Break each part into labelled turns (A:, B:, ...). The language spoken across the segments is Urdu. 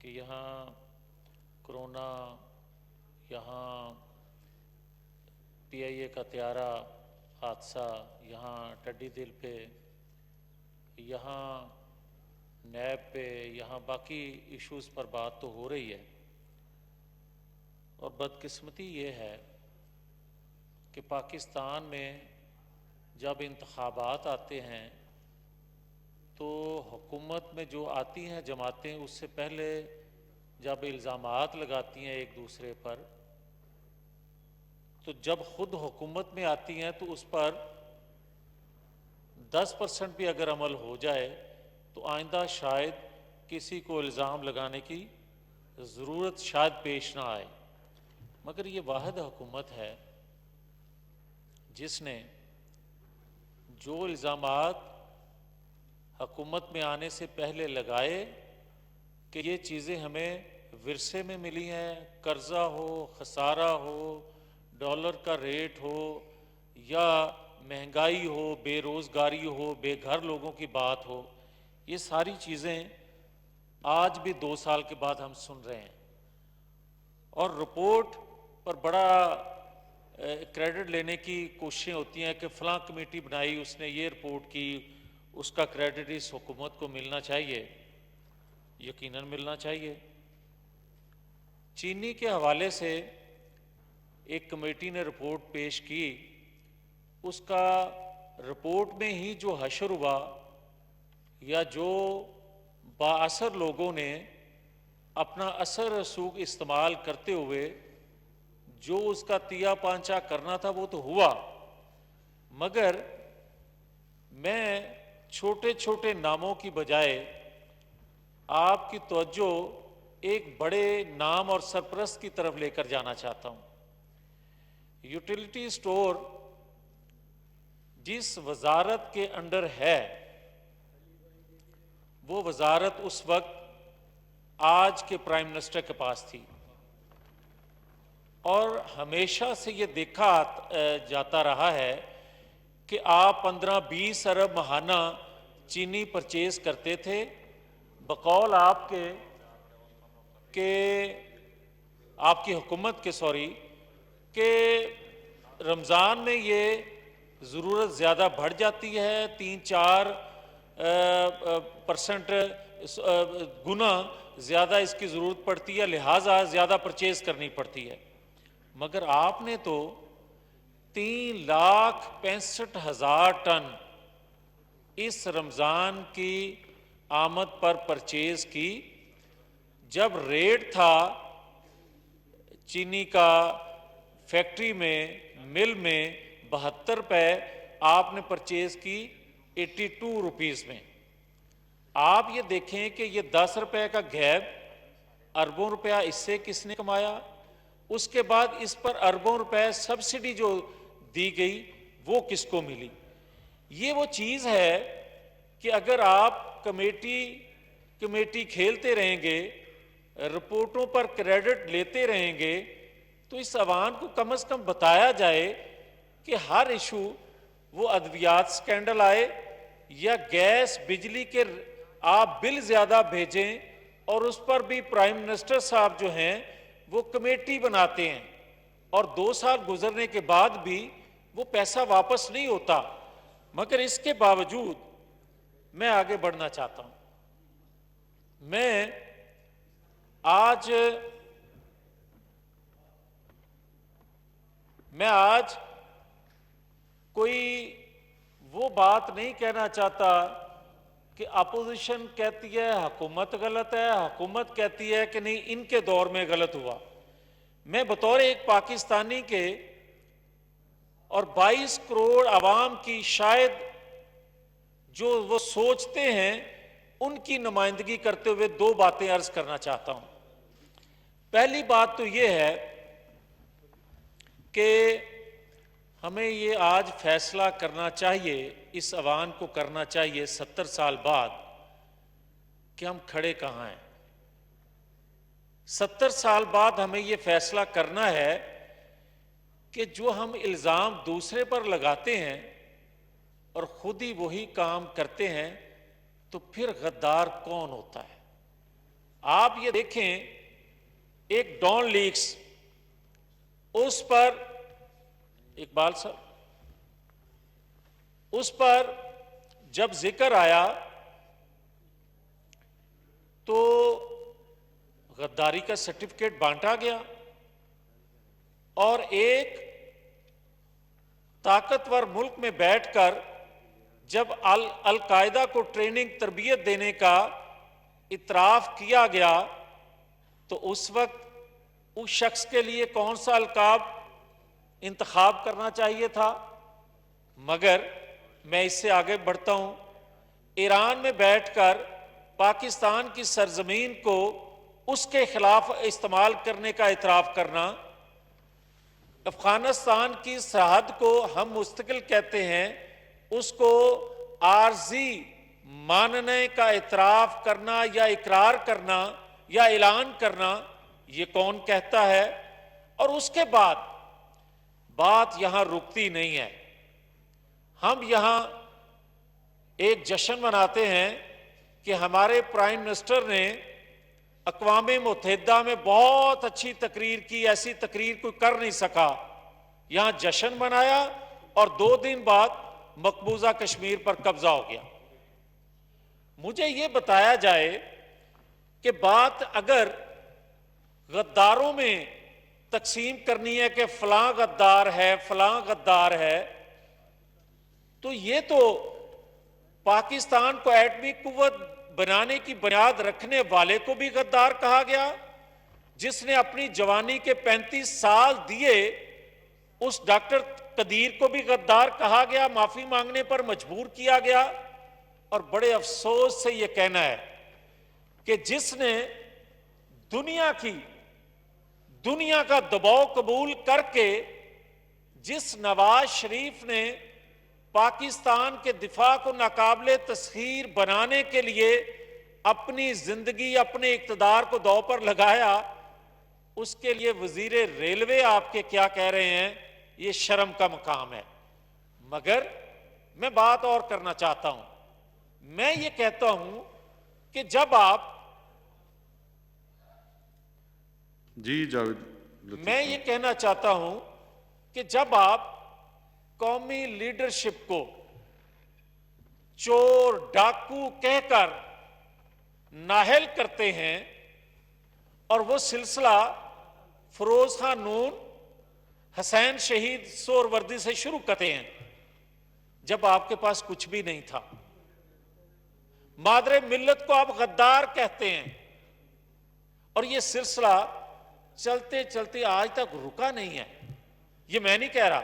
A: کہ یہاں کرونا، یہاں پی آئی اے کا طیارہ حادثہ، یہاں ٹڈی دل پہ، یہاں نیب پہ، یہاں باقی ایشوز پر بات تو ہو رہی ہے، اور بدقسمتی یہ ہے کہ پاکستان میں جب انتخابات آتے ہیں تو حکومت میں جو آتی ہیں جماعتیں اس سے پہلے جب الزامات لگاتی ہیں ایک دوسرے پر، تو جب خود حکومت میں آتی ہیں تو اس پر 10% بھی اگر عمل ہو جائے تو آئندہ شاید کسی کو الزام لگانے کی ضرورت شاید پیش نہ آئے، مگر یہ واحد حکومت ہے جس نے جو الزامات حکومت میں آنے سے پہلے لگائے کہ یہ چیزیں ہمیں ورثے میں ملی ہیں، قرضہ ہو، خسارہ ہو، ڈالر کا ریٹ ہو، یا مہنگائی ہو، بے روزگاری ہو، بے گھر لوگوں کی بات ہو، یہ ساری چیزیں آج بھی 2 سال کے بعد ہم سن رہے ہیں، اور رپورٹ پر بڑا کریڈٹ لینے کی کوششیں ہوتی ہیں کہ فلاں کمیٹی بنائی، اس نے یہ رپورٹ کی، اس کا کریڈٹ اس حکومت کو ملنا چاہیے، یقیناً ملنا چاہیے۔ چینی کے حوالے سے ایک کمیٹی نے رپورٹ پیش کی، اس کا رپورٹ میں ہی جو حشر ہوا یا جو بااثر لوگوں نے اپنا اثر رسوخ استعمال کرتے ہوئے جو اس کا تیا پانچا کرنا تھا وہ تو ہوا، مگر میں چھوٹے چھوٹے ناموں کی بجائے آپ کی توجہ ایک بڑے نام اور سرپرست کی طرف لے کر جانا چاہتا ہوں۔ یوٹیلیٹی سٹور جس وزارت کے انڈر ہے، وہ وزارت اس وقت آج کے پرائم منسٹر کے پاس تھی، اور ہمیشہ سے یہ دیکھا جاتا رہا ہے کہ آپ 15-20 ارب ماہانہ چینی پرچیز کرتے تھے، بقول آپ کے کہ آپ کی حکومت کے کہ رمضان میں یہ ضرورت زیادہ بڑھ جاتی ہے، 3-4% گنا زیادہ اس کی ضرورت پڑتی ہے، لہٰذا زیادہ پرچیز کرنی پڑتی ہے، مگر آپ نے تو 3,65,000 ٹن اس رمضان کی آمد پر پرچیز کی، جب ریٹ تھا چینی کا فیکٹری میں، مل میں 72 روپے، آپ نے پرچیز کی 82 روپیز میں۔ آپ یہ دیکھیں کہ یہ 10 روپے کا گیپ، اربوں روپیہ اس سے کس نے کمایا، اس کے بعد اس پر اربوں روپے سبسڈی جو دی گئی وہ کس کو ملی۔ یہ وہ چیز ہے کہ اگر آپ کمیٹی کھیلتے رہیں گے، رپورٹوں پر کریڈٹ لیتے رہیں گے، تو اس عوام کو کم از کم بتایا جائے کہ ہر ایشو، وہ ادویات سکینڈل آئے یا گیس بجلی کے آپ بل زیادہ بھیجیں، اور اس پر بھی پرائم منسٹر صاحب جو ہیں وہ کمیٹی بناتے ہیں، اور 2 سال گزرنے کے بعد بھی وہ پیسہ واپس نہیں ہوتا، مگر اس کے باوجود میں آگے بڑھنا چاہتا ہوں۔ میں آج کوئی وہ بات نہیں کہنا چاہتا کہ اپوزیشن کہتی ہے حکومت غلط ہے، حکومت کہتی ہے کہ نہیں ان کے دور میں غلط ہوا۔ میں بطور ایک پاکستانی کے اور 22 کروڑ عوام کی شاید جو وہ سوچتے ہیں ان کی نمائندگی کرتے ہوئے 2 باتیں عرض کرنا چاہتا ہوں۔ پہلی بات تو یہ ہے کہ ہمیں یہ آج فیصلہ کرنا چاہیے، اس عوام کو کرنا چاہیے 70 سال بعد، کہ ہم کھڑے کہاں ہیں۔ 70 سال بعد ہمیں یہ فیصلہ کرنا ہے کہ جو ہم الزام دوسرے پر لگاتے ہیں اور خود ہی وہی کام کرتے ہیں، تو پھر غدار کون ہوتا ہے۔ آپ یہ دیکھیں ایک ڈان لیکس، اس پر اقبال صاحب، اس پر جب ذکر آیا تو غداری کا سرٹیفکیٹ بانٹا گیا، اور ایک طاقتور ملک میں بیٹھ کر جب القاعدہ کو ٹریننگ تربیت دینے کا اعتراف کیا گیا تو اس وقت اس شخص کے لیے کون سا القاب انتخاب کرنا چاہیے تھا؟ مگر میں اس سے آگے بڑھتا ہوں، ایران میں بیٹھ کر پاکستان کی سرزمین کو اس کے خلاف استعمال کرنے کا اعتراف کرنا، افغانستان کی سرحد کو ہم مستقل کہتے ہیں، اس کو عارضی ماننے کا اعتراف کرنا یا اقرار کرنا یا اعلان کرنا، یہ کون کہتا ہے؟ اور اس کے بعد بات یہاں رکتی نہیں ہے، ہم یہاں ایک جشن مناتے ہیں کہ ہمارے پرائم منسٹر نے اقوام متحدہ میں بہت اچھی تقریر کی، ایسی تقریر کوئی کر نہیں سکا، یہاں جشن منایا اور 2 دن بعد مقبوضہ کشمیر پر قبضہ ہو گیا۔ مجھے یہ بتایا جائے کہ بات اگر غداروں میں تقسیم کرنی ہے کہ فلاں غدار ہے فلاں غدار ہے، تو یہ تو پاکستان کو ایٹمی قوت بنانے کی بنیاد رکھنے والے کو بھی غدار کہا گیا، جس نے اپنی جوانی کے 35 سال دیے اس ڈاکٹر قدیر کو بھی غدار کہا گیا، معافی مانگنے پر مجبور کیا گیا، اور بڑے افسوس سے یہ کہنا ہے کہ جس نے دنیا کا دباؤ قبول کر کے جس نواز شریف نے پاکستان کے دفاع کو ناقابل تسخیر بنانے کے لیے اپنی زندگی اپنے اقتدار کو داؤ پر لگایا، اس کے لیے وزیر ریلوے آپ کے کیا کہہ رہے ہیں، یہ شرم کا مقام ہے۔ مگر میں بات اور کرنا چاہتا ہوں، میں یہ کہتا ہوں کہ جب آپ میں یہ کہنا چاہتا ہوں کہ جب آپ قومی لیڈرشپ کو چور ڈاکو کہہ کر نااہل کرتے ہیں اور وہ سلسلہ فیروز خان نون، حسین شہید سہروردی سے شروع کرتے ہیں جب آپ کے پاس کچھ بھی نہیں تھا، مادر ملت کو آپ غدار کہتے ہیں، اور یہ سلسلہ چلتے چلتے آج تک رکا نہیں ہے۔ یہ میں نہیں کہہ رہا،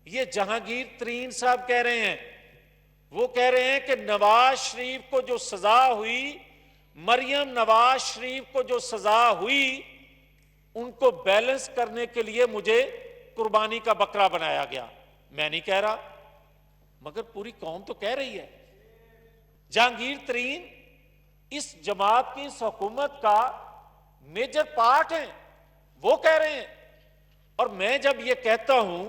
A: یہ جہانگیر ترین صاحب کہہ رہے ہیں، وہ کہہ رہے ہیں کہ نواز شریف کو جو سزا ہوئی، مریم نواز شریف کو جو سزا ہوئی، ان کو بیلنس کرنے کے لیے مجھے قربانی کا بکرا بنایا گیا۔ میں نہیں کہہ رہا، مگر پوری قوم تو کہہ رہی ہے۔ جہانگیر ترین اس جماعت کی اس حکومت کا میجر پارٹ ہیں، وہ کہہ رہے ہیں۔ اور میں جب یہ کہتا ہوں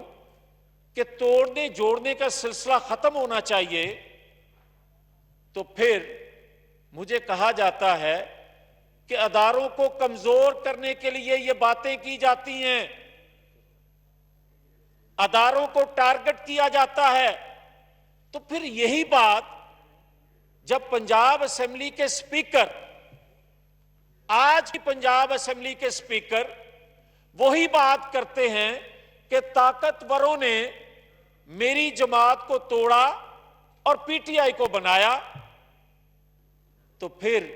A: کہ توڑنے جوڑنے کا سلسلہ ختم ہونا چاہیے، تو پھر مجھے کہا جاتا ہے کہ اداروں کو کمزور کرنے کے لیے یہ باتیں کی جاتی ہیں، اداروں کو ٹارگٹ کیا جاتا ہے۔ تو پھر یہی بات جب پنجاب اسمبلی کے سپیکر، آج کی پنجاب اسمبلی کے سپیکر وہی بات کرتے ہیں کہ طاقتوروں نے میری جماعت کو توڑا اور پی ٹی آئی کو بنایا، تو پھر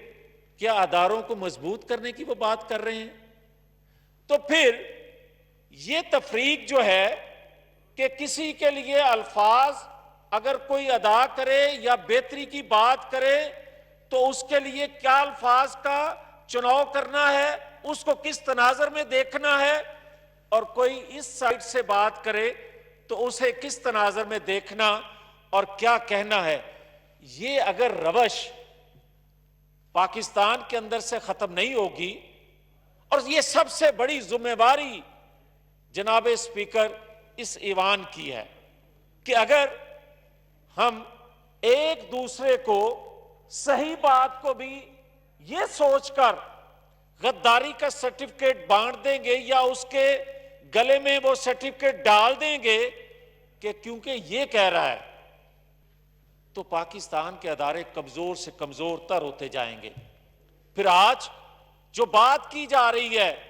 A: کیا اداروں کو مضبوط کرنے کی وہ بات کر رہے ہیں؟ تو پھر یہ تفریق جو ہے کہ کسی کے لیے الفاظ اگر کوئی ادا کرے یا بہتری کی بات کرے تو اس کے لیے کیا الفاظ کا چناؤ کرنا ہے، اس کو کس تناظر میں دیکھنا ہے، اور کوئی اس سائٹ سے بات کرے تو اسے کس تناظر میں دیکھنا اور کیا کہنا ہے۔ یہ اگر روش پاکستان کے اندر سے ختم نہیں ہوگی، اور یہ سب سے بڑی ذمہ داری جناب اسپیکر اس ایوان کی ہے کہ اگر ہم ایک دوسرے کو صحیح بات کو بھی یہ سوچ کر غداری کا سرٹیفکیٹ بانٹ دیں گے یا اس کے گلے میں وہ سرٹیفکیٹ ڈال دیں گے کہ کیونکہ یہ کہہ رہا ہے، تو پاکستان کے ادارے کمزور سے کمزور تر ہوتے جائیں گے۔ پھر آج جو بات کی جا رہی ہے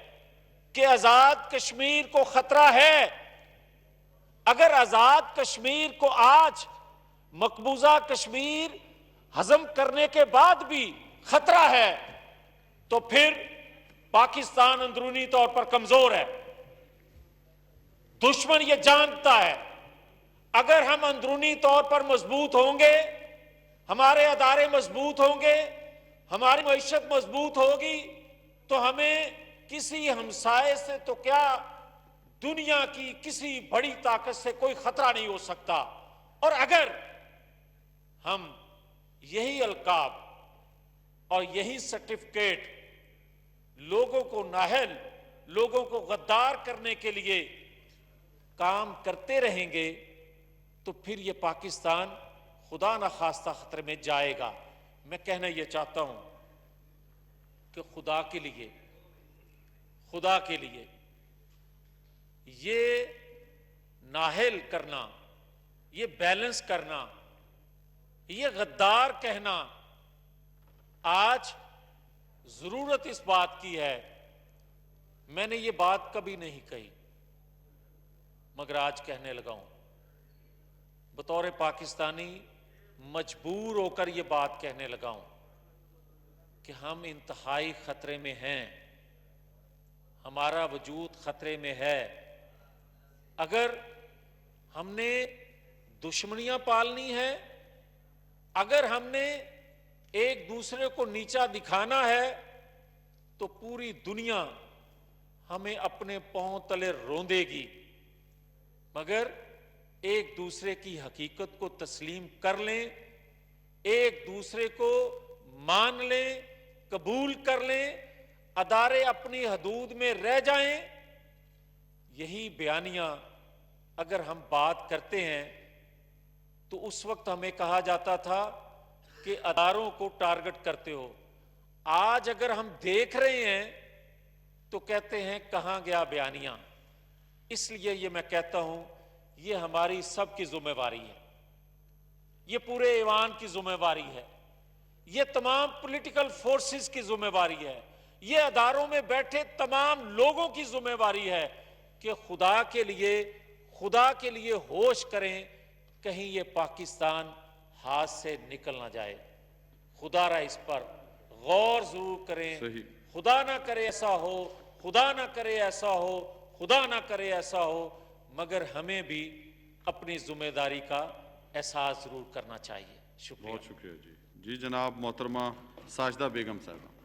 A: کہ آزاد کشمیر کو خطرہ ہے، اگر آزاد کشمیر کو آج مقبوضہ کشمیر ہضم کرنے کے بعد بھی خطرہ ہے تو پھر پاکستان اندرونی طور پر کمزور ہے۔ دشمن یہ جانتا ہے اگر ہم اندرونی طور پر مضبوط ہوں گے، ہمارے ادارے مضبوط ہوں گے، ہماری معیشت مضبوط ہوگی، تو ہمیں کسی ہمسائے سے تو کیا دنیا کی کسی بڑی طاقت سے کوئی خطرہ نہیں ہو سکتا۔ اور اگر ہم یہی القاب اور یہی سرٹیفکیٹ لوگوں کو نااہل، لوگوں کو غدار کرنے کے لیے کام کرتے رہیں گے تو پھر یہ پاکستان خدا نخواستہ خطرے میں جائے گا۔ میں کہنا یہ چاہتا ہوں کہ خدا کے لیے یہ نااہل کرنا، یہ بیلنس کرنا، یہ غدار کہنا، آج ضرورت اس بات کی ہے۔ میں نے یہ بات کبھی نہیں کہی مگر آج کہنے لگا ہوں، بطور پاکستانی مجبور ہو کر یہ بات کہنے لگا ہوں کہ ہم انتہائی خطرے میں ہیں، ہمارا وجود خطرے میں ہے۔ اگر ہم نے دشمنیاں پالنی ہے، اگر ہم نے ایک دوسرے کو نیچا دکھانا ہے تو پوری دنیا ہمیں اپنے پاؤں تلے روندے گی، مگر ایک دوسرے کی حقیقت کو تسلیم کر لیں، ایک دوسرے کو مان لیں، قبول کر لیں، ادارے اپنی حدود میں رہ جائیں۔ یہی بیانیہ اگر ہم بات کرتے ہیں تو اس وقت ہمیں کہا جاتا تھا کہ اداروں کو ٹارگٹ کرتے ہو، آج اگر ہم دیکھ رہے ہیں تو کہتے ہیں کہاں گیا بیانیہ۔ اس لیے یہ میں کہتا ہوں یہ ہماری سب کی ذمہ داری ہے، یہ پورے ایوان کی ذمہ داری ہے، یہ تمام پولیٹیکل فورسز کی ذمہ داری ہے، یہ اداروں میں بیٹھے تمام لوگوں کی ذمہ داری ہے کہ خدا کے لیے ہوش کریں، کہیں یہ پاکستان ہاتھ سے نکل نہ جائے۔ خدا را اس پر غور ضرور کریں۔
B: صحیح۔
A: خدا نہ کرے ایسا ہو، خدا نہ کرے ایسا ہو، خدا نہ کرے ایسا ہو، مگر ہمیں بھی اپنی ذمہ داری کا احساس ضرور کرنا چاہیے۔ شکریہ۔
B: بہت شکریہ جی۔ جی جناب محترمہ ساجدہ بیگم صاحبہ۔